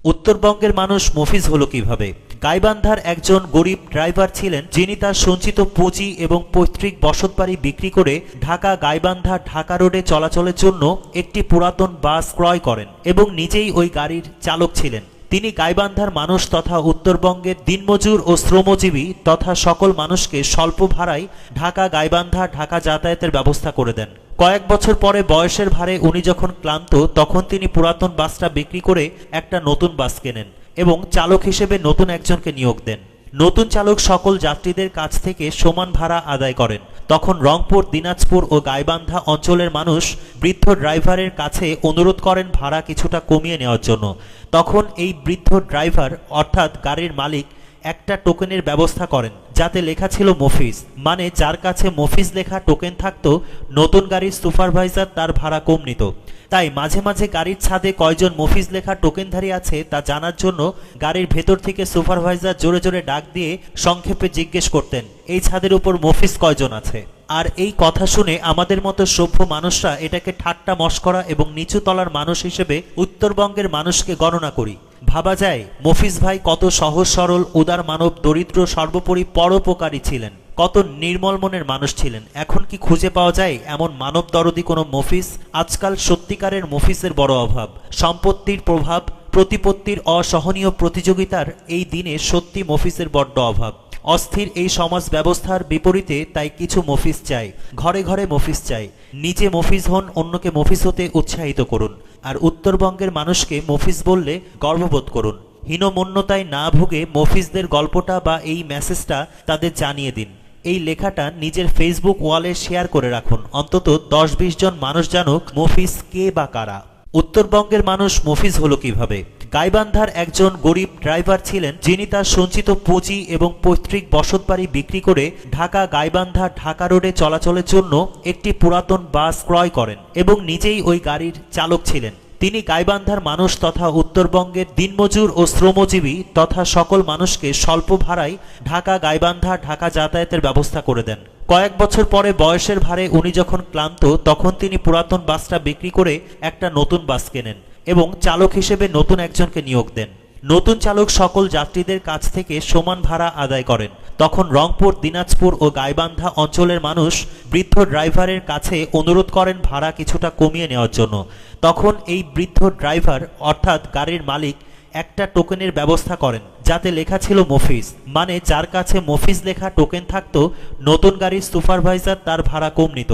উত্তরবঙ্গের মানুষ মফিজ হলো কিভাবে? গাইবান্ধার একজন গরিব ড্রাইভার ছিলেন, যিনি তার সঞ্চিত পুঁজি এবং পৈতৃক বসতবাড়ি বিক্রি করে ঢাকা গাইবান্ধা ঢাকা রোডে চলাচলের জন্য একটি পুরাতন বাস ক্রয় করেন এবং নিজেই ওই গাড়ির চালক ছিলেন। তিনি গাইবান্ধার মানুষ তথা উত্তরবঙ্গের দিনমজুর ও শ্রমজীবী তথা সকল মানুষকে স্বল্প ভাড়ায় ঢাকা গাইবান্ধা ঢাকা যাতায়াতের ব্যবস্থা করে দেন। কয়েক বছর পরে বয়সের ভারে উনি যখন ক্লান্ত, তখন তিনি পুরাতন বাসটা বিক্রি করে একটা নতুন বাস কেনেন এবং চালক হিসেবে নতুন একজনকে নিয়োগ দেন। নতুন চালক সকল যাত্রীদের কাছ থেকে সমান ভাড়া আদায় করেন। তখন রংপুর, দিনাজপুর ও গাইবান্ধা অঞ্চলের মানুষ বৃদ্ধ ড্রাইভারের কাছে অনুরোধ করেন ভাড়া কিছুটা কমিয়ে নেওয়ার জন্য। তখন এই বৃদ্ধ ড্রাইভার অর্থাৎ গাড়ির মালিক একটা টোকেনের ব্যবস্থা করেন, যাতে লেখা ছিল মফিজ, মানে যার কাছে মফিজ লেখা টোকেন থাকতো নতুন গাড়ির সুপারভাইজার তার ভাড়া কম নিত। তাই মাঝে মাঝে গাড়ির ছাদে কয়জন মফিজ লেখা টোকেনধারী আছে তা জানার জন্য গাড়ির ভেতর থেকে সুপারভাইজার জোরে জোরে ডাক দিয়ে সংক্ষেপে জিজ্ঞেস করতেন, এই ছাদের উপর মফিজ কয়জন আছে। আর এই কথা শুনে আমাদের মতো সভ্য মানুষরা এটাকে ঠাট্টা মশকরা এবং নিচু তলার মানুষ হিসেবে উত্তরবঙ্গের মানুষকে গণনা করি। ভাবা যায় মফিজ ভাই কত সহজ সরল, উদার মানব, দরিদ্র, সর্বোপরি পরোপকারী ছিলেন, কত নির্মল মনের মানুষ ছিলেন। এখন কি খুঁজে পাওয়া যায় এমন মানব দরদি কোনো মফিজ? আজকাল সত্যিকারের মফিজের বড় অভাব। সম্পত্তির প্রভাব, প্রতিপত্তির অসহনীয় প্রতিযোগিতার এই দিনে সত্যি মফিজের বড্ড অভাব। অস্থির এই সমাজ ব্যবস্থার বিপরীতে তাই কিছু মফিজ চাই, ঘরে ঘরে মফিজ চাই। নিজে মফিজ হন, অন্যকে মফিজ হতে উৎসাহিত করুন। আর উত্তরবঙ্গের মানুষকে মফিজ বললে গর্ববোধ করুন। হীনমন্যতায় না ভুগে মফিজদের গল্পটা বা এই মেসেজটা তাদের জানিয়ে দিন। এই লেখাটা নিজের ফেসবুক ওয়ালে শেয়ার করে রাখুন। অন্তত 10-20 জন মানুষ জানুক মফিজ কে বা কারা। উত্তরবঙ্গের মানুষ মফিজ হলো কিভাবে? গাইবান্ধার একজন গরিব ড্রাইভার ছিলেন, যিনি তার সঞ্চিত পুঁজি এবং পৈতৃক বসতবাড়ি বিক্রি করে ঢাকা গাইবান্ধা ঢাকা রোডে চলাচলের জন্য একটি পুরাতন বাস ক্রয় করেন এবং নিজেই ওই গাড়ির চালক ছিলেন। তিনি গাইবান্ধার মানুষ তথা উত্তরবঙ্গের দিনমজুর ও শ্রমজীবী তথা সকল মানুষকে স্বল্প ভাড়ায় ঢাকা গাইবান্ধা ঢাকা যাতায়াতের ব্যবস্থা করে দেন। কয়েক বছর পরে বয়সের ভারে উনি যখন ক্লান্ত, তখন তিনি পুরাতন বাসটা বিক্রি করে একটা নতুন বাস কেনেন এবং চালক হিসেবে নতুন একজনকে নিয়োগ দেন। নতুন চালক সকল যাত্রীদের কাছ থেকে সমান ভাড়া আদায় করেন। তখন রংপুর, দিনাজপুর ও গাইবান্ধা অঞ্চলের মানুষ বৃদ্ধ ড্রাইভারের কাছে অনুরোধ করেন ভাড়া কিছুটা কমিয়ে নেওয়ার জন্য। তখন এই বৃদ্ধ ড্রাইভার অর্থাৎ গাড়ির মালিক একটা টোকেনের ব্যবস্থা করেন, যাতে লেখা ছিল মফিজ, মানে যার কাছে মফিজ লেখা টোকেন থাকতো নতুন গাড়ির সুপারভাইজার তার ভাড়া কম নিত।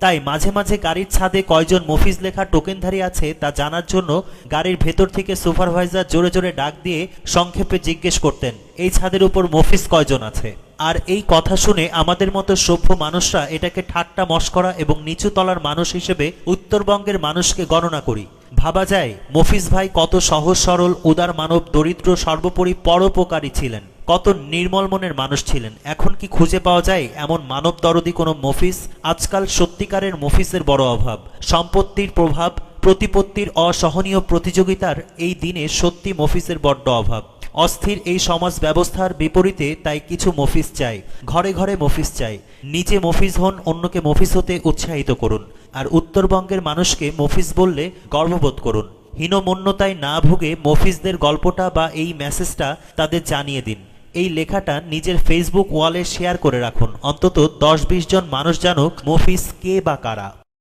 তাই মাঝে মাঝে গাড়ির ছাদে কয়জন মফিজ লেখা টোকেনধারী আছে তা জানার জন্য গাড়ির ভেতর থেকে সুপারভাইজার জোরে জোরে ডাক দিয়ে সংক্ষেপে জিজ্ঞেস করতেন, এই ছাদের উপর মফিজ কয়জন আছে। আর এই কথা শুনে আমাদের মতো সভ্য মানুষরা এটাকে ঠাট্টা মশকরা এবং নিচু তলার মানুষ হিসেবে উত্তরবঙ্গের মানুষকে গণনা করি। ভাবা যায় মফিজ ভাই কত সহজ সরল, উদার মানব, দরিদ্র, সর্বোপরি পরোপকারী ছিলেন, কত নির্মল মনের মানুষ ছিলেন। এখন কি খুঁজে পাওয়া যায় এমন মানব দরদি কোনো মফিজ? আজকাল সত্যিকারের মফিজের বড় অভাব। সম্পত্তির প্রভাব, প্রতিপত্তির অসহনীয় প্রতিযোগিতার এই দিনে সত্যি মফিজের বড্ড অভাব। অস্থির এই সমাজ ব্যবস্থার বিপরীতে তাই কিছু মফিজ চাই, ঘরে ঘরে মফিজ চাই। নিজে মফিজ হন, অন্যকে মফিজ হতে উৎসাহিত করুন। আর উত্তরবঙ্গের মানুষকে মফিজ বললে গর্ববোধ করুন। হীনমন্যতায় না ভুগে মফিজদের গল্পটা বা এই মেসেজটা তাদের জানিয়ে দিন। এই লেখাটা নিজের ফেসবুক ওয়ালে শেয়ার করে রাখুন। অন্তত 10-20 জন মানুষ জানুক মফিজ কে বা কারা।